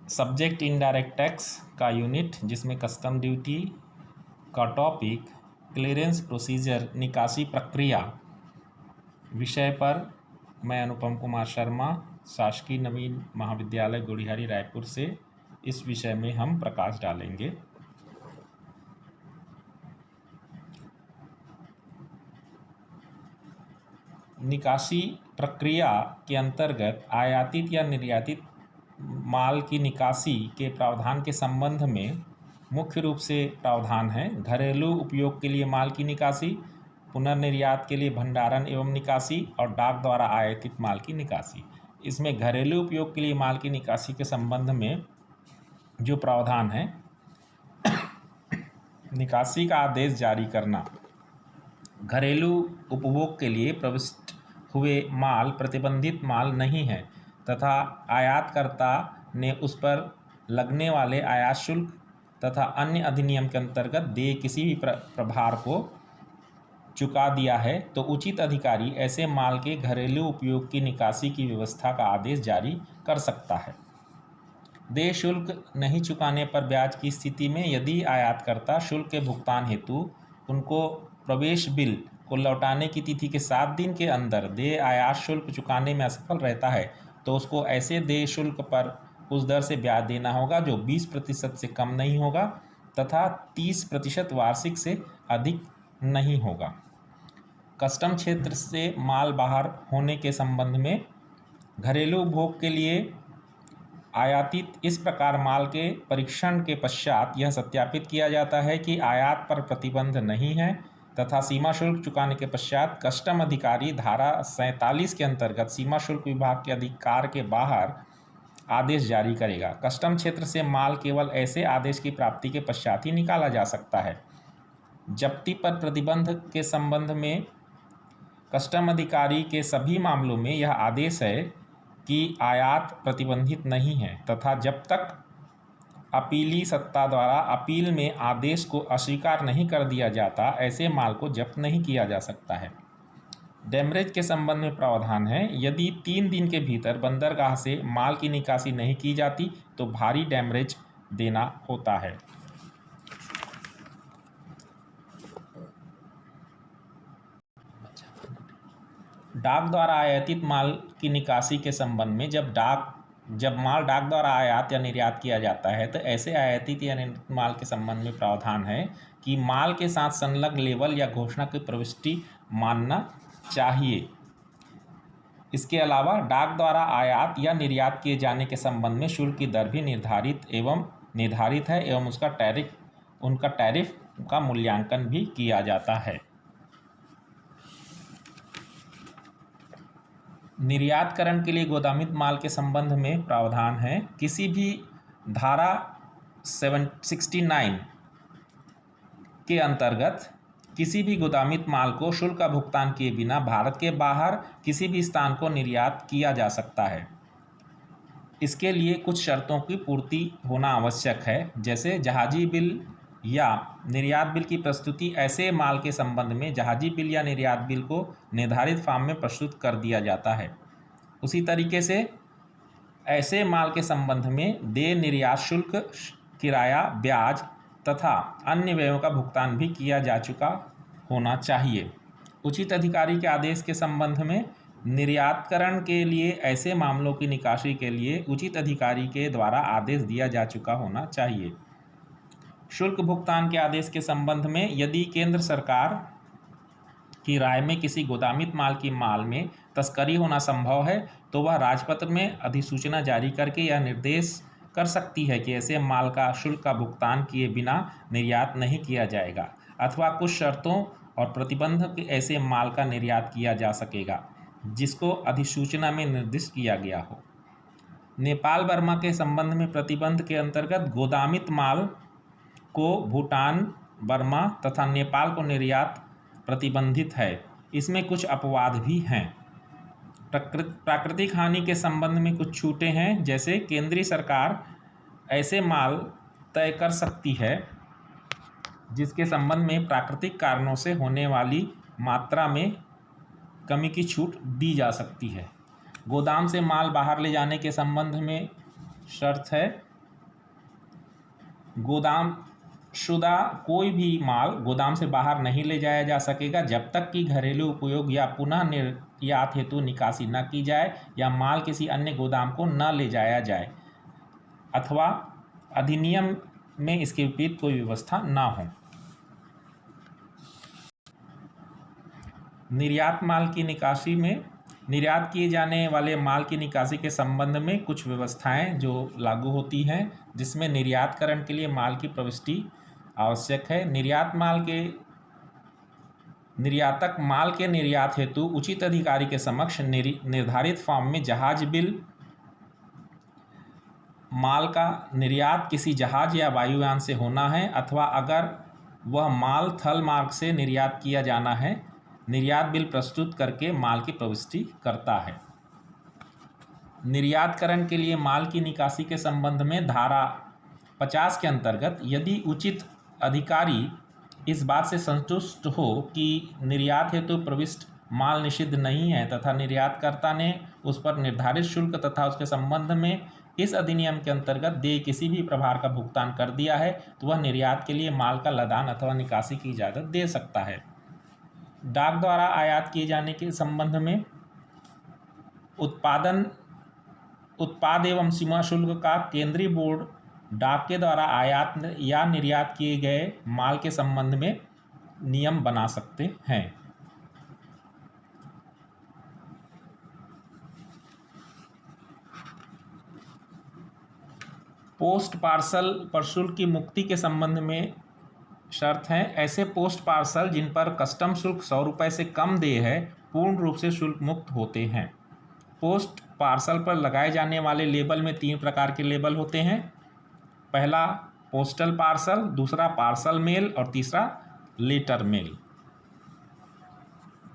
Subject indirect tax का unit, जिसमें custom duty का टॉपिक क्लियरेंस प्रोसीजर, निकासी प्रक्रिया विषय पर मैं अनुपम कुमार शर्मा, शासकीय नवीन महाविद्यालय गुढ़ियारी रायपुर से इस विषय में हम प्रकाश डालेंगे। निकासी प्रक्रिया के अंतर्गत आयातित या निर्यातित माल की निकासी के प्रावधान के संबंध में मुख्य रूप से प्रावधान है घरेलू उपयोग के लिए माल की निकासी, पुनर्निर्यात के लिए भंडारण एवं निकासी और डाक द्वारा आयातित माल की निकासी। इसमें घरेलू उपयोग के लिए माल की निकासी के संबंध में जो प्रावधान है, निकासी का आदेश जारी करना। घरेलू उपभोग के लिए प्रविष्ट हुए माल प्रतिबंधित माल नहीं है तथा आयातकर्ता ने उस पर लगने वाले आयात शुल्क तथा अन्य अधिनियम के अंतर्गत देय किसी भी प्रभार को चुका दिया है तो उचित अधिकारी ऐसे माल के घरेलू उपयोग की निकासी की व्यवस्था का आदेश जारी कर सकता है। देय शुल्क नहीं चुकाने पर ब्याज की स्थिति में यदि आयातकर्ता शुल्क के भुगतान हेतु उनको प्रवेश बिल को लौटाने की तिथि के 7 दिन के अंदर देय आयात शुल्क चुकाने में असफल रहता है तो उसको ऐसे देय शुल्क पर उस दर से ब्याज देना होगा जो 20% से कम नहीं होगा तथा 30% वार्षिक से अधिक नहीं होगा। कस्टम क्षेत्र से माल बाहर होने के संबंध में घरेलू उपभोग के लिए आयातित इस प्रकार माल के परीक्षण के पश्चात यह सत्यापित किया जाता है कि आयात पर प्रतिबंध नहीं है तथा सीमा शुल्क चुकाने के पश्चात कस्टम अधिकारी धारा 47 के अंतर्गत सीमा शुल्क विभाग के अधिकार के बाहर आदेश जारी करेगा। कस्टम क्षेत्र से माल केवल ऐसे आदेश की प्राप्ति के पश्चात ही निकाला जा सकता है। जब्ती पर प्रतिबंध के संबंध में कस्टम अधिकारी के सभी मामलों में यह आदेश है कि आयात प्रतिबंधित नहीं है तथा जब तक अपीली सत्ता द्वारा अपील में आदेश को अस्वीकार नहीं कर दिया जाता ऐसे माल को जब्त नहीं किया जा सकता है। डैमरेज के संबंध में प्रावधान है यदि 3 दिन के भीतर बंदरगाह से माल की निकासी नहीं की जाती तो भारी डैमरेज देना होता है। डाक द्वारा आयातित माल की निकासी के संबंध में जब माल डाक द्वारा आयात या निर्यात किया जाता है तो ऐसे आयातित या निर्यातित माल के संबंध में प्रावधान है कि माल के साथ संलग्न लेबल या घोषणा की प्रविष्टि मानना चाहिए। इसके अलावा डाक द्वारा आयात या निर्यात किए जाने के संबंध में शुल्क की दर भी निर्धारित है एवं उनका टैरिफ का मूल्यांकन भी किया जाता है। निर्यातकरण के लिए गोदामित माल के संबंध में प्रावधान है किसी भी धारा 769 के अंतर्गत किसी भी गोदामित माल को शुल्क का भुगतान किए बिना भारत के बाहर किसी भी स्थान को निर्यात किया जा सकता है। इसके लिए कुछ शर्तों की पूर्ति होना आवश्यक है, जैसे जहाजी बिल या निर्यात बिल की प्रस्तुति। ऐसे माल के संबंध में जहाजी बिल या निर्यात बिल को निर्धारित फॉर्म में प्रस्तुत कर दिया जाता है। उसी तरीके से ऐसे माल के संबंध में देय निर्यात शुल्क, किराया, ब्याज तथा अन्य व्ययों का भुगतान भी किया जा चुका होना चाहिए। उचित अधिकारी के आदेश के संबंध में निर्यातकरण के लिए ऐसे मामलों की निकासी के लिए उचित अधिकारी के द्वारा आदेश दिया जा चुका होना चाहिए। शुल्क भुगतान के आदेश के संबंध में यदि केंद्र सरकार की राय में किसी गोदामित माल की माल में तस्करी होना संभव है तो वह राजपत्र में अधिसूचना जारी करके यह निर्देश कर सकती है कि ऐसे माल का शुल्क का भुगतान किए बिना निर्यात नहीं किया जाएगा अथवा कुछ शर्तों और प्रतिबंध के ऐसे माल का निर्यात किया जा सकेगा जिसको अधिसूचना में निर्दिष्ट किया गया हो। नेपाल बर्मा के संबंध में प्रतिबंध के अंतर्गत गोदामित माल को भूटान, बर्मा तथा नेपाल को निर्यात प्रतिबंधित है। इसमें कुछ अपवाद भी हैं। प्राकृतिक हानि के संबंध में कुछ छूटें हैं, जैसे केंद्रीय सरकार ऐसे माल तय कर सकती है जिसके संबंध में प्राकृतिक कारणों से होने वाली मात्रा में कमी की छूट दी जा सकती है। गोदाम से माल बाहर ले जाने के संबंध में शर्त है गोदाम शुदा कोई भी माल गोदाम से बाहर नहीं ले जाया जा सकेगा जब तक कि घरेलू उपयोग या पुनः निर्यात हेतु निकासी न की जाए या माल किसी अन्य गोदाम को न ले जाया जाए अथवा अधिनियम में इसके विपरीत कोई व्यवस्था न हो। निर्यात माल की निकासी में निर्यात किए जाने वाले माल की निकासी के संबंध में कुछ व्यवस्थाएं जो लागू होती हैं, जिसमें निर्यातकरण के लिए माल की प्रविष्टि आवश्यक है। निर्यातक माल के निर्यात हेतु उचित अधिकारी के समक्ष निर्धारित फॉर्म में जहाज बिल, माल का निर्यात किसी जहाज या वायुयान से होना है अथवा अगर वह माल थल मार्ग से निर्यात किया जाना है, निर्यात बिल प्रस्तुत करके माल की प्रविष्टि करता है। निर्यातकरण के लिए माल की निकासी के संबंध में धारा 50 के अंतर्गत यदि उचित अधिकारी इस बात से संतुष्ट हो कि निर्यात हेतु प्रविष्ट माल निषिद्ध नहीं है तथा निर्यातकर्ता ने उस पर निर्धारित शुल्क तथा उसके संबंध में इस अधिनियम के अंतर्गत देय किसी भी प्रभार का भुगतान कर दिया है, तो वह निर्यात के लिए माल का लदान अथवा निकासी की इजाज़त दे सकता है। डाक द्वारा आयात किए जाने के संबंध में उत्पाद एवं सीमा शुल्क का केंद्रीय बोर्ड डाक के द्वारा आयात या निर्यात किए गए माल के संबंध में नियम बना सकते हैं। पोस्ट पार्सल पर शुल्क की मुक्ति के संबंध में शर्त है। ऐसे पोस्ट पार्सल जिन पर कस्टम शुल्क 100 रुपये से कम देय है पूर्ण रूप से शुल्क मुक्त होते हैं। पोस्ट पार्सल पर लगाए जाने वाले लेबल में 3 प्रकार के लेबल होते हैं। पहला पोस्टल पार्सल, दूसरा पार्सल मेल और तीसरा लेटर मेल।